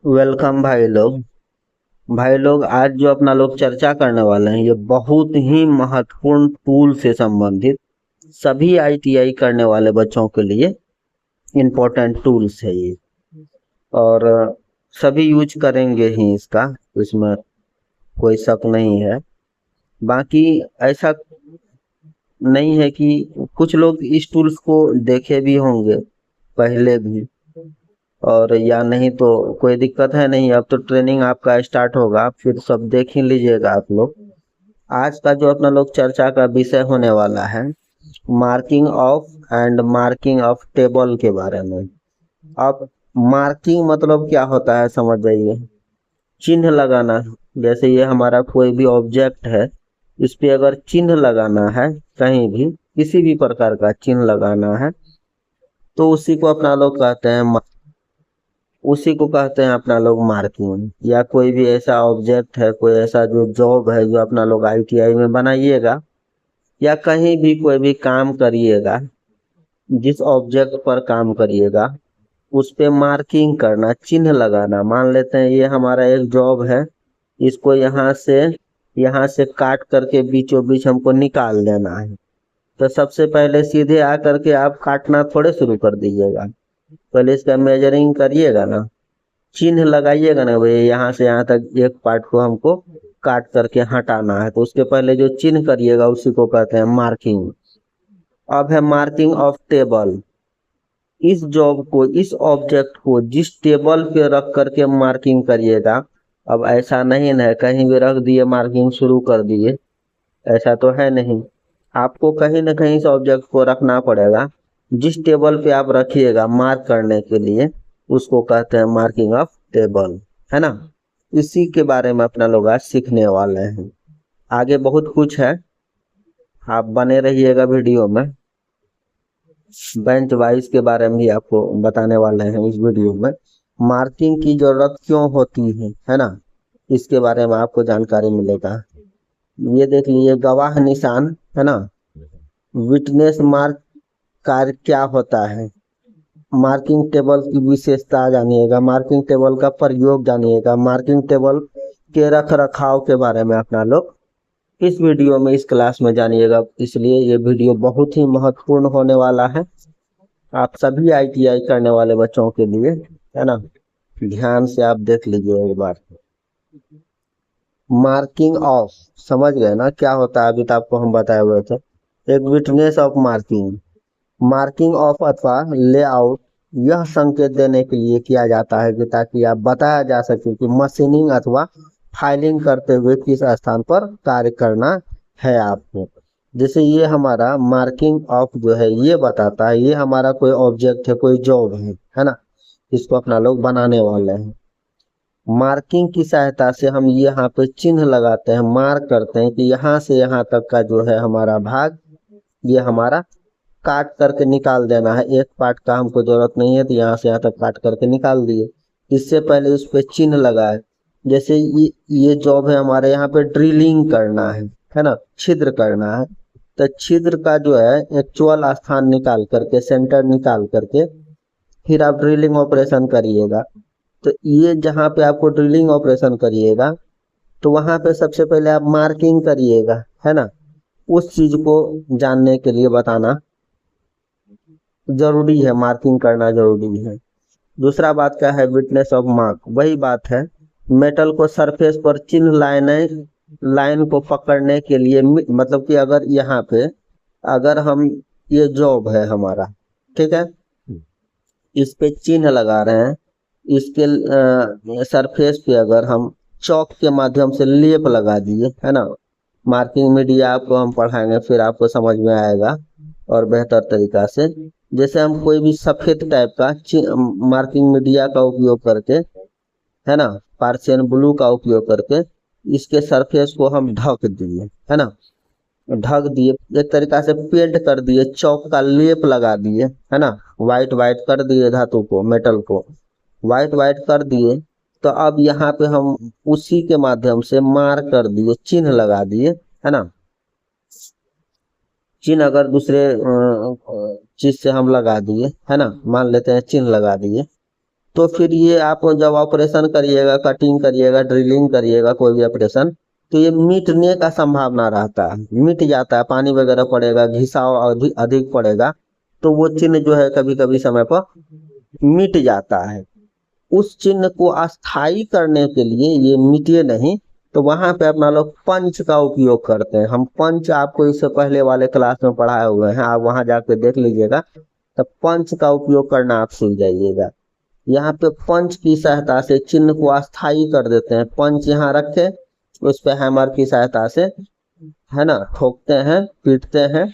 Welcome भाई लोग आज जो अपना लोग चर्चा करने वाले हैं ये बहुत ही महत्वपूर्ण टूल से संबंधित सभी आईटीआई करने वाले बच्चों के लिए इम्पोर्टेंट टूल्स है ये। और सभी यूज करेंगे ही इसका, इसमें कोई शक नहीं है। बाकी ऐसा नहीं है कि कुछ लोग इस टूल्स को देखे भी होंगे पहले भी, और या नहीं तो कोई दिक्कत है नहीं। अब तो ट्रेनिंग आपका स्टार्ट होगा, फिर सब देख ही लीजिएगा आप लोग। आज का जो अपना लोग चर्चा का विषय होने वाला है marking of and marking of table के बारे में। अब मार्किंग मतलब क्या होता है समझ जाइए। चिन्ह लगाना। जैसे ये हमारा कोई भी ऑब्जेक्ट है, इस पे अगर चिन्ह लगाना है, कहीं भी किसी भी प्रकार का चिन्ह लगाना है, तो उसी को कहते हैं अपना लोग मार्किंग। या कोई भी ऐसा ऑब्जेक्ट है, कोई ऐसा जो जॉब है जो अपना लोग आईटीआई में बनाइएगा, या कहीं भी कोई भी काम करिएगा, जिस ऑब्जेक्ट पर काम करिएगा उस पे मार्किंग करना, चिन्ह लगाना। मान लेते हैं ये हमारा एक जॉब है, इसको यहाँ से काट करके बीचों बीच हमको निकाल देना है। तो सबसे पहले सीधे आकर के आप काटना थोड़े शुरू कर दीजिएगा, पहले इसका मेजरिंग करिएगा ना, चिन्ह लगाइएगा ना भाई, यहाँ से यहाँ तक एक पार्ट को हमको काट करके हटाना है, तो उसके पहले जो चिन्ह करिएगा उसी को कहते हैं मार्किंग। अब है मार्किंग ऑफ टेबल। इस जॉब को, इस ऑब्जेक्ट को जिस टेबल पे रख करके मार्किंग करिएगा। अब ऐसा नहीं है कहीं भी रख दिए मार्किंग शुरू कर दिए, ऐसा तो है नहीं। आपको कहीं ना कहीं इस ऑब्जेक्ट को रखना पड़ेगा। जिस टेबल पे आप रखिएगा मार्क करने के लिए, उसको कहते हैं मार्किंग ऑफ टेबल, है ना। इसी के बारे में अपना लोग आज सीखने वाले हैं। आगे बहुत कुछ है, आप बने रहिएगा वीडियो में। बेंच वाइज के बारे में भी आपको बताने वाले हैं इस वीडियो में। मार्किंग की जरूरत क्यों होती है ना, इसके बारे में आपको जानकारी मिलेगा। ये देख लीजिए गवाह निशान, है ना। विटनेस मार्क कार्य क्या होता है, मार्किंग टेबल की विशेषता जानिएगा, मार्किंग टेबल का प्रयोग जानिएगा, मार्किंग टेबल के रख रखाव के बारे में अपना लोग इस वीडियो में, इस क्लास में जानिएगा। इसलिए ये वीडियो बहुत ही महत्वपूर्ण होने वाला है आप सभी आईटीआई करने वाले बच्चों के लिए, है ना। ध्यान से आप देख लीजिए एक बार। मार्किंग ऑफ समझ गए ना क्या होता है, अभी तो आपको हम बताए हुए थे। एक witness of marking, marking of अथवा लेआउट यह संकेत देने के लिए किया जाता है कि ताकि आप बताया जा सके कि मशीनिंग अथवा फाइलिंग करते हुए किस स्थान पर कार्य करना है आपको। जैसे ये हमारा मार्किंग ऑफ जो है ये बताता है, ये हमारा कोई ऑब्जेक्ट है, कोई जॉब है ना, इसको अपना लोग बनाने वाले हैं। मार्किंग की सहायता से हम यहाँ पे चिन्ह लगाते हैं, मार्क करते हैं कि यहाँ से यहाँ तक का जो है हमारा भाग, ये हमारा काट करके निकाल देना है। एक पार्ट का हमको जरूरत नहीं है तो यहाँ से यहाँ तक काट करके निकाल दिए। इससे पहले उस पे चिन्ह लगाए। जैसे ये जॉब है हमारे, यहाँ पे ड्रिलिंग करना है ना, छिद्र करना है। तो छिद्र का जो है एक्चुअल स्थान निकाल करके, सेंटर निकाल करके फिर आप ड्रिलिंग ऑपरेशन करिएगा। तो ये जहाँ पे आपको ड्रिलिंग ऑपरेशन करिएगा, तो वहां पे सबसे पहले आप मार्किंग करिएगा, है ना। उस चीज को जानने के लिए बताना जरूरी है, मार्किंग करना जरूरी है। दूसरा बात क्या है, विटनेस ऑफ मार्क, वही बात है। मेटल को सरफेस पर चिन्ह लाइन को पकड़ने के लिए, मतलब कि अगर यहाँ पे, अगर हम, ये जॉब है हमारा, ठीक है, इस पे चिन्ह लगा रहे हैं, इसके सरफेस पे अगर हम चौक के माध्यम से लेप लगा दिए, है ना। मार्किंग मीडिया आपको हम पढ़ाएंगे, फिर आपको समझ में आएगा और बेहतर तरीका से। जैसे हम कोई भी सफेद टाइप का मार्किंग मीडिया का उपयोग करके, है ना, पार्शियन ब्लू का उपयोग करके इसके सरफेस को हम ढक दिए, है ना, ढक दिए, एक तरीका से पेंट कर दिए, चौक का लेप लगा दिए, है ना, व्हाइट व्हाइट कर दिए, धातु को, मेटल को व्हाइट व्हाइट कर दिए। तो अब यहाँ पे हम उसी के माध्यम से मार्क कर दिए, चिन्ह लगा दिए, है ना। चिन्ह अगर दूसरे चीज से हम लगा दिए, है ना, मान लेते हैं चिन्ह लगा दिए, तो फिर ये आप जब ऑपरेशन करिएगा, कटिंग करिएगा, ड्रिलिंग करिएगा कोई भी ऑपरेशन, तो ये मिटने का संभावना रहता है, मिट जाता है, पानी वगैरह पड़ेगा, घिसाव अधिक पड़ेगा, तो वो चिन्ह जो है कभी कभी समय पर मिट जाता है। उस चिन्ह को अस्थाई करने के लिए, ये मिटे नहीं, तो वहां पे अपना लोग पंच का उपयोग करते हैं। हम पंच आपको इससे पहले वाले क्लास में पढ़ाए हुए हैं, आप वहां जाके देख लीजिएगा, तो पंच का उपयोग करना आप सीख जाइएगा। यहाँ पे पंच की सहायता से चिन्ह को अस्थाई कर देते हैं। पंच यहाँ रखे, उस पे हैमर की सहायता से, है ना, ठोकते हैं, पीटते हैं,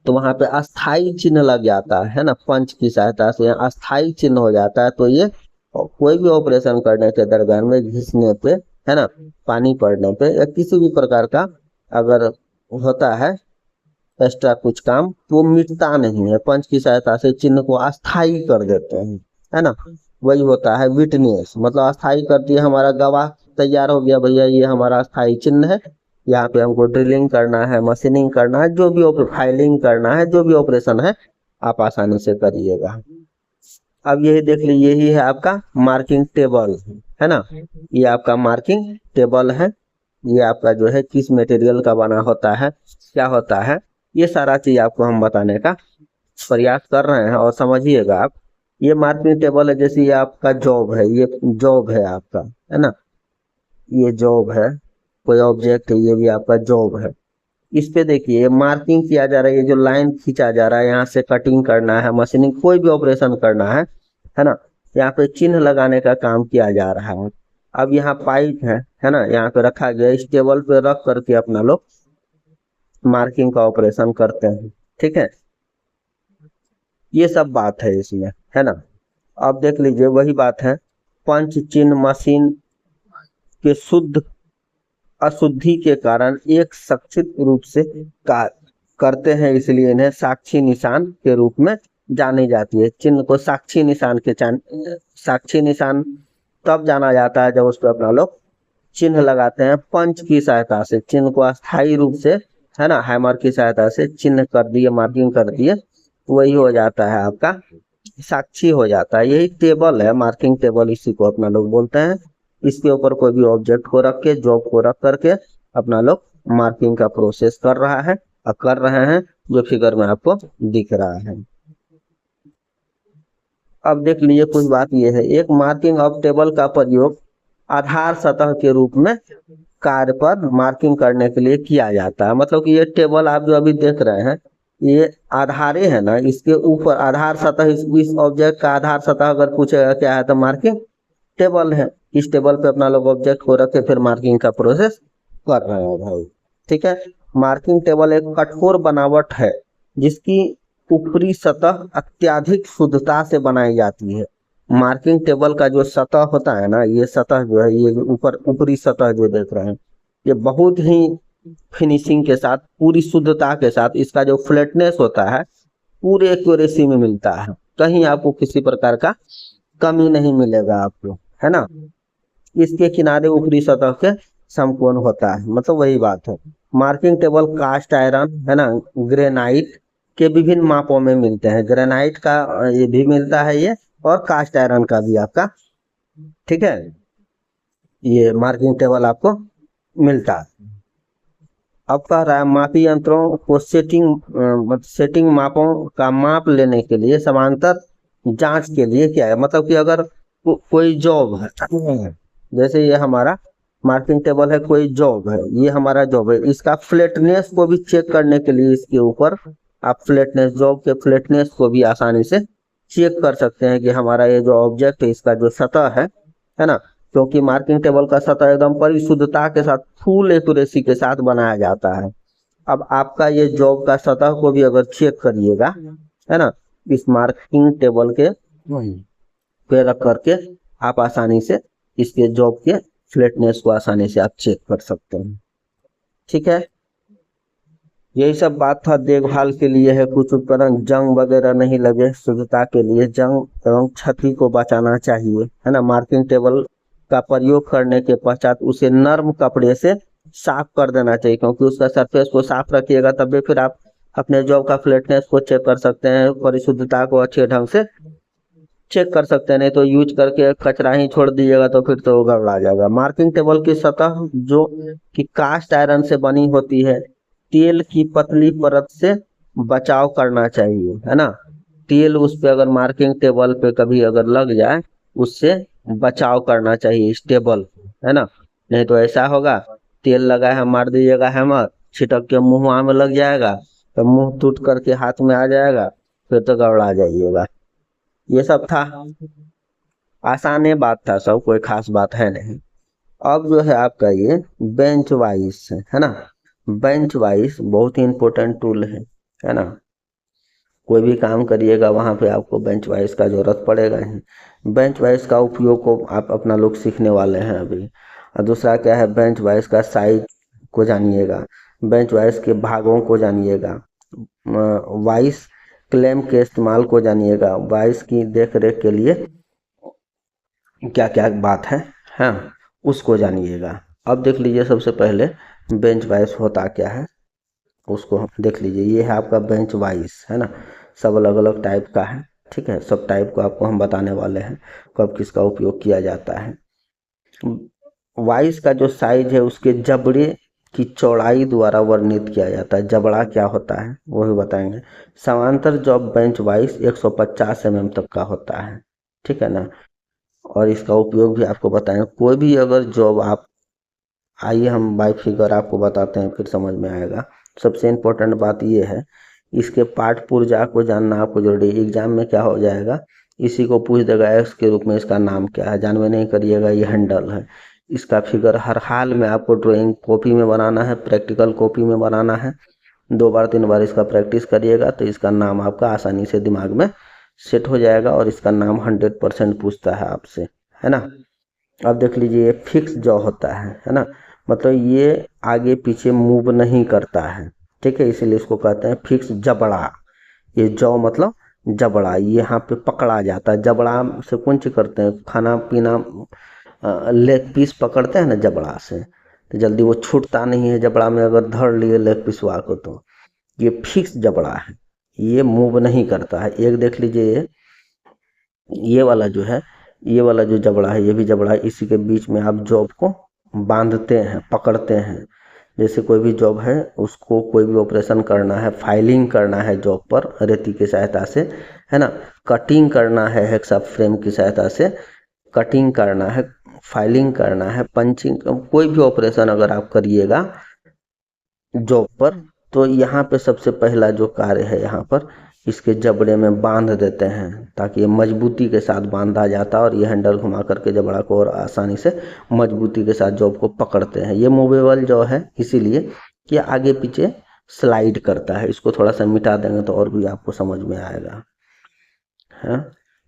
तो वहां पे अस्थाई चिन्ह लग जाता है ना, पंच की सहायता से अस्थाई चिन्ह हो जाता है। तो ये कोई भी ऑपरेशन करने के दरमियान में घिसने पे, है ना, पानी पड़ने पे, या किसी भी प्रकार का अगर होता है एक्स्ट्रा कुछ काम, तो मिटता नहीं है। पंच की सहायता से चिन्ह को अस्थाई कर देते हैं, है ना, वही होता है विटनेस, मतलब अस्थाई कर दिया, हमारा गवाह तैयार हो गया, भैया ये हमारा अस्थाई चिन्ह है, यहाँ पे हमको ड्रिलिंग करना है, मशीनिंग करना है, जो भी फाइलिंग करना है, जो भी ऑपरेशन है, आप आसानी से करिएगा। अब यही देख लीजिए, यही है आपका मार्किंग टेबल, है ना, ये आपका मार्किंग टेबल है। ये आपका जो है किस मटेरियल का बना होता है, क्या होता है, ये सारा चीज आपको हम बताने का प्रयास कर रहे हैं, और समझिएगा आप। ये मार्किंग टेबल है, जैसे ये आपका जॉब है, ये जॉब है आपका, है ना, ये जॉब है, कोई ऑब्जेक्ट है, ये भी आपका जॉब है। इस पे देखिए मार्किंग किया जा रहा है, ये जो लाइन खींचा जा रहा है, यहाँ से कटिंग करना है, मशीनिंग, कोई भी ऑपरेशन करना है ना, यहाँ पे चिन्ह लगाने का काम किया जा रहा है। अब यहाँ पाइप है ना, यहाँ पे रखा गया, इस टेबल पे रख करके अपना लोग मार्किंग का ऑपरेशन करते हैं, ठीक है। ये सब बात है इसमें, है ना। अब देख लीजिए वही बात है, पंच चिन्ह मशीन के शुद्ध अशुद्धि के कारण एक सक्षित रूप से कार्य करते हैं, इसलिए इन्हें साक्षी निशान के रूप में जानी जाती है। चिन्ह को साक्षी निशान साक्षी निशान तब जाना जाता है जब उस पर अपना लोग चिन्ह लगाते हैं पंच की सहायता से। चिन्ह को अस्थायी रूप से, है ना, हैमर की सहायता से चिन्ह कर दिए, मार्किंग कर दिए, वही हो जाता है आपका साक्षी हो जाता है। यही टेबल है, मार्किंग टेबल, इसी को अपना लोग बोलते हैं। इसके ऊपर कोई भी ऑब्जेक्ट को रख के, जॉब को रख करके अपना लोग मार्किंग का प्रोसेस कर रहा है और कर रहे हैं, जो फिगर में आपको दिख रहा है। अब देख लीजिए कुछ बात ये है, एक मार्किंग ऑफ टेबल का प्रयोग आधार सतह के रूप में कार्य पर मार्किंग करने के लिए किया जाता है। मतलब कि ये टेबल आप जो अभी देख रहे हैं, ये आधारे है ना, इसके ऊपर आधार सतह, इस ऑब्जेक्ट का आधार सतह अगर पूछेगा क्या है, तो मार्किंग टेबल है। इस टेबल पे अपना लोग ऑब्जेक्ट को रख के फिर मार्किंग का प्रोसेस कर रहे हैं भाई, ठीक है। मार्किंग टेबल एक कठोर बनावट है जिसकी ऊपरी सतह अत्यधिक शुद्धता से बनाई जाती है। मार्किंग टेबल का जो सतह होता है ना, ये सतह जो है, ये ऊपरी सतह जो देख रहे हैं, ये बहुत ही फिनिशिंग के साथ, पूरी शुद्धता के साथ, इसका जो फ्लैटनेस होता है पूरे एक्यूरेसी में मिलता है, कहीं आपको किसी प्रकार का कमी नहीं मिलेगा आपको, है ना। इसके किनारे ऊपरी सतह के समकोण होता है, मतलब वही बात है। मार्किंग टेबल कास्ट आयरन, है ना, ग्रेनाइट के विभिन्न मापों में मिलते हैं। ग्रेनाइट का ये भी मिलता है ये, और कास्ट आयरन का भी आपका, ठीक है, ये मार्किंग टेबल आपको मिलता है। अब कह रहा है मापी यंत्रों को सेटिंग मापों का माप लेने के लिए समांतर जांच के लिए क्या है, मतलब कि अगर कोई जॉब है, जैसे ये हमारा मार्किंग टेबल है, कोई जॉब है, ये हमारा जॉब है, इसका फ्लैटनेस को भी चेक करने के लिए इसके ऊपर आप फ्लैटनेस, जॉब के फ्लैटनेस को भी आसानी से चेक कर सकते हैं कि हमारा ये जो ऑब्जेक्ट है, इसका जो सतह है ना, क्योंकि मार्किंग टेबल का सतह एकदम परिशुद्धता के साथ, फुल एक्यूरेसी के साथ बनाया जाता है। अब आपका ये जॉब का सतह को भी अगर चेक करिएगा, है ना, इस मार्किंग टेबल के पे रख करके आप आसानी से इसके जॉब के फ्लैटनेस को आसानी से आप चेक कर सकते हैं, ठीक है। यही सब बात था, देखभाल के लिए है। कुछ उपकरण जंग वगैरह नहीं लगे, शुद्धता के लिए जंग एवं क्षति को बचाना चाहिए, है ना। मार्किंग टेबल का प्रयोग करने के पश्चात उसे नर्म कपड़े से साफ कर देना चाहिए, क्योंकि उसका सरफेस को साफ रखिएगा तभी फिर आप अपने जॉब का फ्लैटनेस को चेक कर सकते हैं, परिशुद्धता को अच्छे ढंग से चेक कर सकते हैं, नहीं तो यूज करके कचरा ही छोड़ दीजिएगा तो फिर तो गड़बड़ा जाएगा। मार्किंग टेबल की सतह जो कि कास्ट आयरन से बनी होती है, तेल की पतली परत से बचाव करना चाहिए, है ना। तेल उस पे अगर मार्किंग टेबल पे कभी अगर लग जाए, उससे बचाव करना चाहिए इस टेबल को, है ना। नहीं तो ऐसा होगा, तेल लगा है मार दीजिएगा हैमर, छिटक के मुंह में लग जाएगा, तो मुंह टूट करके हाथ में आ जाएगा, फिर तो गड़बड़ा जाइएगा। ये सब था, आसान है बात था सब, कोई खास बात है नहीं। अब जो है आपका ये बेंच वाइस है ना। बेंच वाइस बहुत ही इंपॉर्टेंट टूल है ना। कोई भी काम करिएगा वहां पे आपको बेंच वाइस का जरूरत पड़ेगा ही। बेंच वाइस का उपयोग को आप अपना लोग सीखने वाले हैं अभी। और दूसरा क्या है, बेंच वाइस का साइज को जानिएगा, बेंच वाइस के भागों को जानिएगा, वाइस क्लेम के इस्तेमाल को जानिएगा, वाइस की देख रेख के लिए क्या क्या बात है, हाँ उसको जानिएगा। अब देख लीजिए सबसे पहले बेंच वाइस होता क्या है, उसको हम देख लीजिए। ये है आपका बेंच वाइस, है ना। सब अलग अलग टाइप का है, ठीक है। सब टाइप को आपको हम बताने वाले हैं, कब किसका उपयोग किया जाता है। वाइस का जो साइज है उसके जबड़े की चौड़ाई द्वारा वर्णित किया जाता है। जबड़ा क्या होता है वो भी बताएंगे। समांतर जॉब बेंच वाइस 150 mm तक का होता है, ठीक है ना। और इसका उपयोग भी आपको बताएंगे। कोई भी अगर जॉब आप, आइए हम बाई फिगर आपको बताते हैं, फिर समझ में आएगा। सबसे इम्पोर्टेंट बात ये है, इसके पाठ पुर्जा को जानना आपको जरूरी है। एग्जाम में क्या हो जाएगा, इसी को पूछ देगा एक्स के रूप में इसका नाम क्या है, जानवे नहीं करिएगा ये हैंडल है। इसका फिगर हर हाल में आपको ड्राइंग कॉपी में बनाना है, प्रैक्टिकल कॉपी में बनाना है। 2 बार 3 बार इसका प्रैक्टिस करिएगा तो इसका नाम आपका आसानी से दिमाग में सेट हो जाएगा, और इसका नाम 100% पूछता है आपसे, है ना। अब देख लीजिए, ये फिक्स जॉ होता है ना। मतलब ये आगे पीछे मूव नहीं करता है, ठीक है, इसीलिए इसको कहते हैं फिक्स जबड़ा। ये जॉ मतलब जबड़ा, ये यहाँ पे पकड़ा जाता है। जबड़ा से कौन चीज करते हैं, खाना पीना, लेग पीस पकड़ते हैं ना जबड़ा से, तो जल्दी वो छूटता नहीं है। जबड़ा में अगर धर लिए लेग पीसवा को, तो ये फिक्स जबड़ा है, ये मूव नहीं करता है। एक देख लीजिए, ये वाला जो है, ये वाला जो जबड़ा है, ये भी जबड़ा है। इसी के बीच में आप जॉब को बांधते हैं, पकड़ते हैं। जैसे कोई भी जॉब है, उसको कोई भी ऑपरेशन करना है, फाइलिंग करना है जॉब पर रेती की सहायता से, है ना। कटिंग करना है हेक्सा फ्रेम की सहायता से, कटिंग करना है, फाइलिंग करना है, पंचिंग, कोई भी ऑपरेशन अगर आप करिएगा जॉब पर, तो यहाँ पे सबसे पहला जो कार्य है, यहाँ पर इसके जबड़े में बांध देते हैं, ताकि ये मजबूती के साथ बांधा जाता है। और ये हैंडल घुमा करके जबड़ा को और आसानी से मजबूती के साथ जॉब को पकड़ते हैं। ये मूवेबल जो है, इसीलिए ये आगे पीछे स्लाइड करता है। इसको थोड़ा सा मिटा देंगे तो और भी आपको समझ में आएगा, है।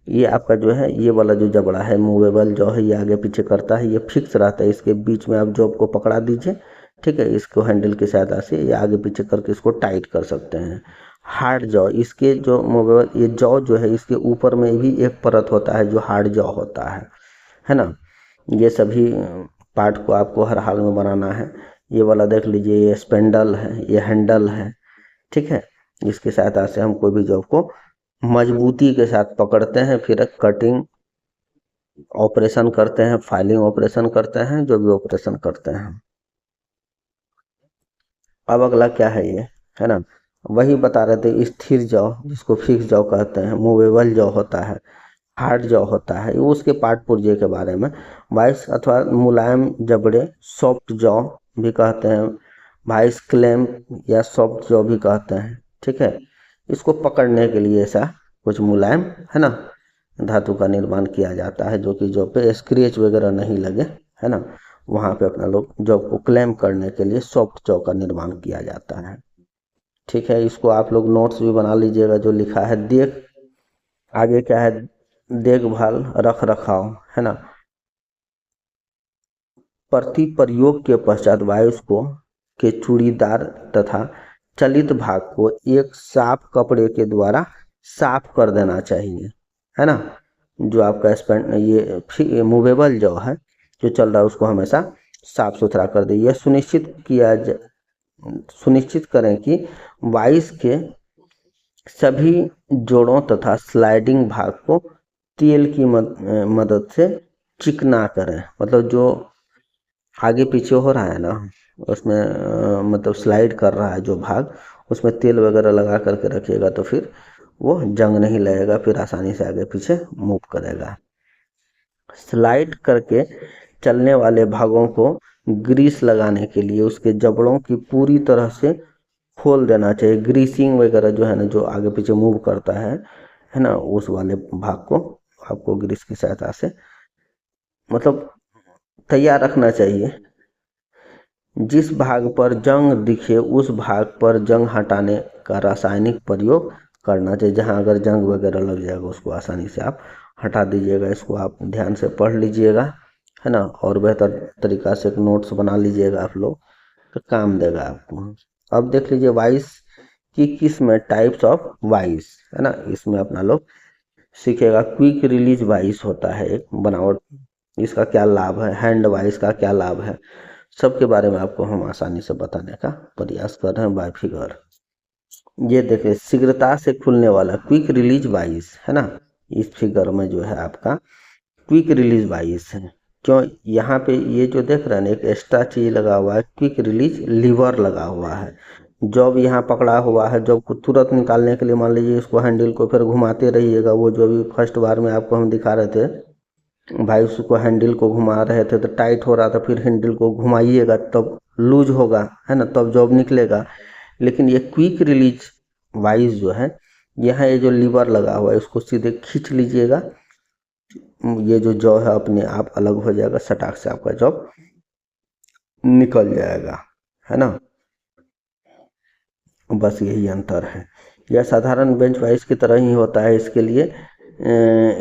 ये आपका जो है, ये वाला जो जबड़ा है मूवेबल जो है, ये आगे पीछे करता है, ये फिक्स रहता है। इसके बीच में आप जॉब को पकड़ा दीजिए, ठीक है। इसको हैंडल की सहायता से ये आगे पीछे करके इसको टाइट कर सकते हैं। हार्ड जॉ, इसके जो मूवेबल ये जॉ जो है, इसके ऊपर में भी एक परत होता है जो हार्ड जॉ होता है ना। ये सभी पार्ट को आपको हर हाल में बनाना है। ये वाला देख लीजिए, ये स्पेंडल है, ये हैंडल है, ठीक है। इसकी सहायता से हम कोई भी जॉब को मजबूती के साथ पकड़ते हैं, फिर कटिंग ऑपरेशन करते हैं, फाइलिंग ऑपरेशन करते हैं, जो भी ऑपरेशन करते हैं। अब अगला क्या है ये, है ना। वही बता रहे थे, स्थिर जॉ जिसको फिक्स जॉ कहते हैं, मूवेबल जॉ होता है, हार्ड जॉ होता है, वो उसके पार्ट पुर्जे के बारे में। वाइस अथवा मुलायम जबड़े, सॉफ्ट जॉ भी कहते हैं, वाइस क्लेम या सॉफ्ट जॉ भी कहते हैं, ठीक है। इसको पकड़ने के लिए ऐसा कुछ मुलायम, है ना, धातु का निर्माण किया जाता है, जो कि जॉब पे स्क्रैच वगैरह नहीं लगे, है ना। वहां पे अपना लोग जॉब को क्लेम करने के लिए सॉफ्ट जॉ का निर्माण किया जाता है, ठीक है। इसको आप लोग नोट्स भी बना लीजिएगा, जो लिखा है। देख, आगे क्या है, देखभाल रख रखाव, है ना। प्रति प्रयोग के पश्चात वायुस को के चूड़ीदार तथा चलित भाग को एक साफ कपड़े के द्वारा साफ कर देना चाहिए, है ना। जो आपका स्पेंड ये मूवेबल जो है, जो चल रहा है, उसको हमेशा साफ सुथरा कर दे। यह सुनिश्चित करें कि वाइस के सभी जोड़ों तथा स्लाइडिंग भाग को तेल की मदद से चिकना करें, मतलब जो आगे पीछे हो रहा है ना उसमें मतलब स्लाइड कर रहा है जो भाग, उसमें तेल वगैरह लगा करके रखिएगा तो फिर वो जंग नहीं लगेगा, फिर आसानी से आगे पीछे मूव करेगा। स्लाइड करके चलने वाले भागों को ग्रीस लगाने के लिए उसके जबड़ों की पूरी तरह से खोल देना चाहिए। ग्रीसिंग वगैरह जो है ना, जो आगे पीछे मूव करता है ना, उस वाले भाग को आपको ग्रीस की सहायता से मतलब तैयार रखना चाहिए। जिस भाग पर जंग दिखे उस भाग पर जंग हटाने का रासायनिक प्रयोग करना चाहिए। जहां अगर जंग वगैरह लग जाएगा उसको आसानी से आप हटा दीजिएगा। इसको आप ध्यान से पढ़ लीजिएगा, है ना, और बेहतर तरीका से एक नोट्स बना लीजिएगा आप लोग, तो काम देगा आपको। अब देख लीजिए वाइस की किस में टाइप्स ऑफ वाइस, है ना, इसमें अपना लोग सीखेगा। क्विक रिलीज वाइस होता है एक बनावट, इसका क्या लाभ है, हैंड वाइस का क्या लाभ है, सबके बारे में आपको हम आसानी से बताने का प्रयास कर रहे हैं बाय फिगर। ये देखिए शीघ्रता से खुलने वाला क्विक रिलीज वाइस, है ना, इस फिगर में जो है आपका क्विक रिलीज वाइस है। क्यों, यहाँ पे ये जो देख रहे हैं ना एक एक्स्ट्रा चीज लगा हुआ है, क्विक रिलीज लीवर लगा हुआ है। जॉब यहाँ पकड़ा हुआ है, जॉब को तुरंत निकालने के लिए मान लीजिए इसको हैंडल को फिर घुमाते रहिएगा। वो जो अभी फर्स्ट बार में आपको हम दिखा रहे थे भाई, उसको हैंडल को घुमा रहे थे तो टाइट हो रहा था, फिर हैंडल को घुमाइएगा तब लूज होगा, है ना, तब जॉब निकलेगा। लेकिन ये क्विक रिलीज वाइज जो है, यहाँ ये जो लीवर लगा हुआ है इसको सीधे खींच लीजिएगा, ये जो जॉब है अपने आप अलग हो जाएगा, सटाक से आपका जॉब निकल जाएगा, है ना। बस यही अंतर है। यह साधारण बेंच वाइज की तरह ही होता है। इसके लिए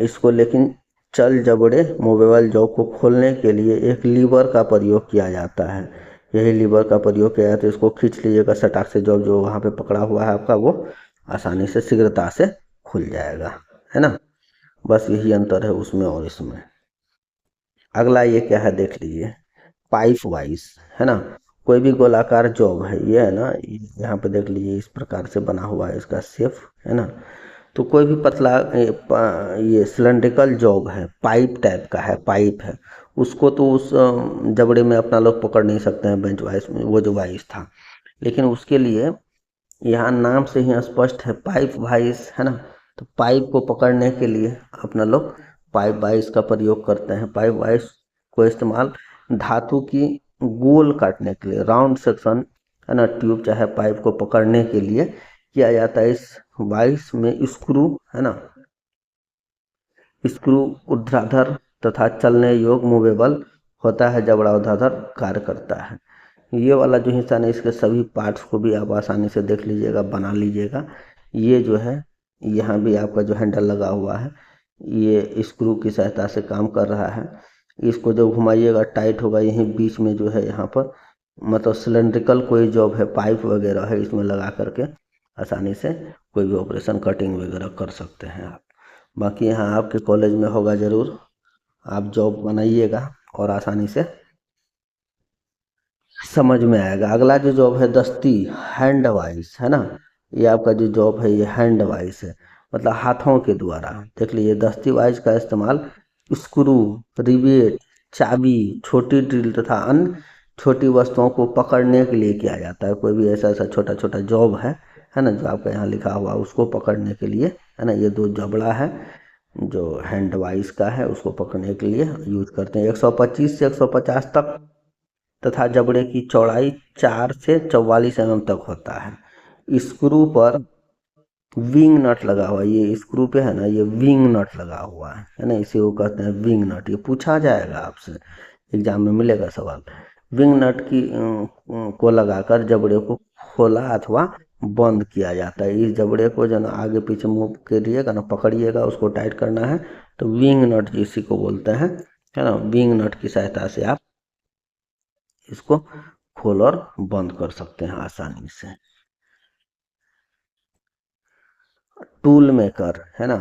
इसको लेकिन चल जबड़े मूवेबल जॉब को खोलने के लिए एक लीवर का प्रयोग किया जाता है। यही लीवर का प्रयोग किया जाता है। इसको खींच लीजिएगा, सटाक से जॉब जो वहाँ पे पकड़ा हुआ है आपका वो आसानी से शीघ्रता से खुल जाएगा, है ना। बस यही अंतर है उसमें और इसमें। अगला ये क्या है देख लीजिए, पाइप वाइज, है ना। कोई भी गोलाकार जॉब है ये, है ना, यहाँ पे देख लीजिए इस प्रकार से बना हुआ है इसका शेप, है ना। तो कोई भी पतला ये सिलेंड्रिकल जॉब है, पाइप टाइप का है, पाइप है, उसको तो उस जबड़े में अपना लोग पकड़ नहीं सकते हैं बेंच वाइस में, वो जो वाइस था। लेकिन उसके लिए यहाँ नाम से ही स्पष्ट है पाइप वाइस, है ना। तो पाइप को पकड़ने के लिए अपना लोग पाइप वाइस का प्रयोग करते हैं। पाइप वाइस को इस्तेमाल धातु की गोल काटने के लिए, राउंड सेक्शन, है ना, ट्यूब चाहे पाइप को पकड़ने के लिए किया जाता है। इस वाइस में स्क्रू, है ना, स्क्रू ऊर्ध्वाधर तथा चलने योग्य मूवेबल होता है, जबड़ा ऊर्ध्वाधर कार्य करता है। ये वाला जो हिस्सा है इसके सभी पार्ट्स को भी आप आसानी से देख लीजिएगा, बना लीजिएगा। ये जो है यहाँ भी आपका जो हैंडल लगा हुआ है ये स्क्रू की सहायता से काम कर रहा है। इसको जब घुमाइएगा टाइट होगा, यहीं बीच में जो है यहाँ पर मतलब सिलेंड्रिकल कोई जॉब है, पाइप वगैरह है, इसमें लगा करके आसानी से कोई भी ऑपरेशन कटिंग वगैरह कर सकते हैं आप। बाकी यहाँ आपके कॉलेज में होगा ज़रूर, आप जॉब बनाइएगा और आसानी से समझ में आएगा। अगला जो जॉब है दस्ती, हैंड वाइस, है ना। ये आपका जो जॉब है ये हैंड वाइस है, मतलब हाथों के द्वारा। देख लीजिए दस्ती वाइस का इस्तेमाल स्क्रू, रिवेट, चाबी, छोटी ड्रिल तथा अन्य छोटी वस्तुओं को पकड़ने के लिए किया जाता है। कोई भी ऐसा ऐसा छोटा छोटा जॉब है ना, जो आपका यहाँ लिखा हुआ उसको पकड़ने के लिए, है ना। ये दो जबड़ा है जो हैंड वाइस का है, उसको पकड़ने के लिए यूज करते हैं। 125 से 150 तक तथा जबड़े की चौड़ाई 4 से 44 mm तक होता है। स्क्रू पर विंग नट लगा हुआ है, ये स्क्रू पे है ना, ये विंग नट लगा हुआ है ना, इसे वो कहते हैं विंग नट। ये पूछा जाएगा आपसे, एग्जाम में मिलेगा सवाल। विंग नट की को लगाकर जबड़े को खोला अथवा बंद किया जाता है। इस जबड़े को जो ना आगे पीछे मूव करिएगा ना, पकड़िएगा, उसको टाइट करना है तो विंग नट इसी को बोलते हैं, है ना। विंग नट की सहायता से आप इसको खोल और बंद कर सकते हैं आसानी से। टूल मेकर, है ना,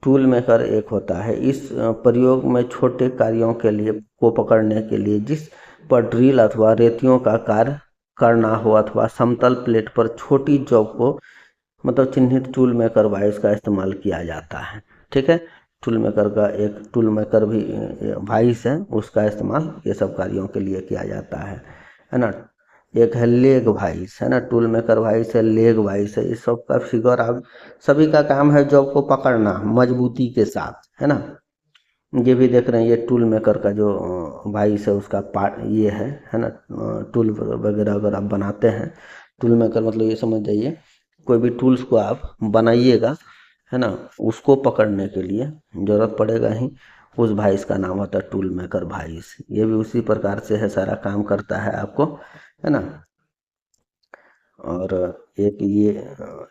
टूल मेकर एक होता है। इस प्रयोग में छोटे कार्यों के लिए को पकड़ने के लिए जिस पर ड्रिल अथवा रेतियों का कार्य करना हो अथवा समतल प्लेट पर छोटी जॉब को मतलब चिन्हित टूल मेकर वाइस का इस्तेमाल किया जाता है। ठीक है, टूल मेकर का एक टूल मेकर भी वाइस है, उसका इस्तेमाल ये सब कार्यों के लिए किया जाता है ना। एक है लेग वाइस, है ना, टूल मेकर वाइस है, लेग वाइस है। इस सब का फिगर आप सभी का काम है जॉब को पकड़ना मजबूती के साथ, है ना। ये भी देख रहे हैं, ये टूल मेकर का जो वाइस है उसका पार्ट ये है ना। टूल वगैरह अगर आप बनाते हैं, टूल मेकर मतलब ये समझ जाइए कोई भी टूल्स को आप बनाइएगा, है ना, उसको पकड़ने के लिए जरूरत पड़ेगा ही उस भाइस का नाम होता है टूल मेकर भाइस। ये भी उसी प्रकार से है, सारा काम करता है आपको, है ना। और एक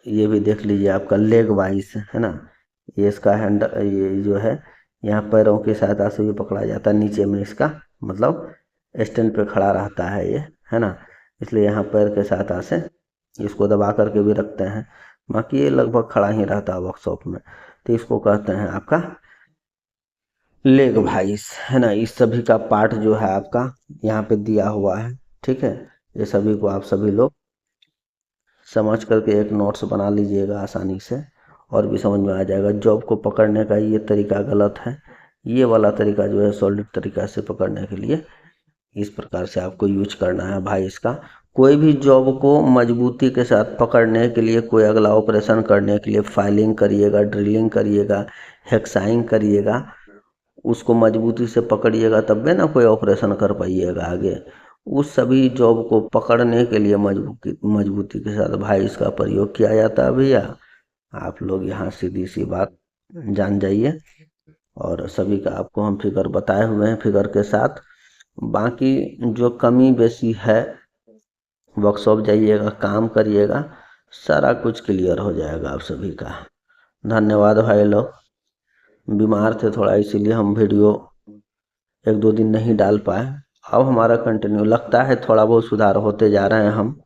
ये भी देख लीजिए आपका लेग वाइस, है ना। ये इसका हैंडल, ये जो है यहाँ पैरों की सहायता से भी पकड़ा जाता है, नीचे में इसका मतलब स्टैंड पे खड़ा रहता है ये, है ना। इसलिए यहाँ पैर के सहायता से इसको दबा करके भी रखते हैं, बाकी ये लगभग खड़ा ही रहता है वर्कशॉप में। तो इसको कहते हैं आपका लेग वाइस, है ना। इस सभी का पार्ट जो है आपका यहाँ पे दिया हुआ है, ठीक है। ये सभी को आप सभी लोग समझ करके एक नोट्स बना लीजिएगा आसानी से, और भी समझ में आ जाएगा। जॉब को पकड़ने का ये तरीका गलत है, ये वाला तरीका जो है सॉलिड तरीका से पकड़ने के लिए इस प्रकार से आपको यूज करना है भाई। इसका कोई भी जॉब को मजबूती के साथ पकड़ने के लिए, कोई अगला ऑपरेशन करने के लिए फाइलिंग करिएगा, ड्रिलिंग करिएगा, हेक्साइंग करिएगा, उसको मजबूती से पकड़िएगा तब ना कोई ऑपरेशन कर पाइएगा आगे। उस सभी जॉब को पकड़ने के लिए मजबूती के साथ भाई इसका प्रयोग किया जाता है भैया। आप लोग यहाँ सीधी सी बात जान जाइए, और सभी का आपको हम फिगर बताए हुए हैं फिगर के साथ। बाकी जो कमी बेसी है वर्कशॉप जाइएगा, काम करिएगा, सारा कुछ क्लियर हो जाएगा आप सभी का। धन्यवाद भाई लोग। बीमार थे थोड़ा, इसीलिए हम वीडियो एक दो दिन नहीं डाल पाए। अब हमारा कंटिन्यू लगता है थोड़ा बहुत सुधार होते जा रहे हैं हम,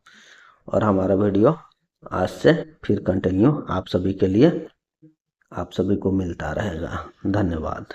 और हमारा वीडियो आज से फिर कंटिन्यू आप सभी के लिए, आप सभी को मिलता रहेगा। धन्यवाद।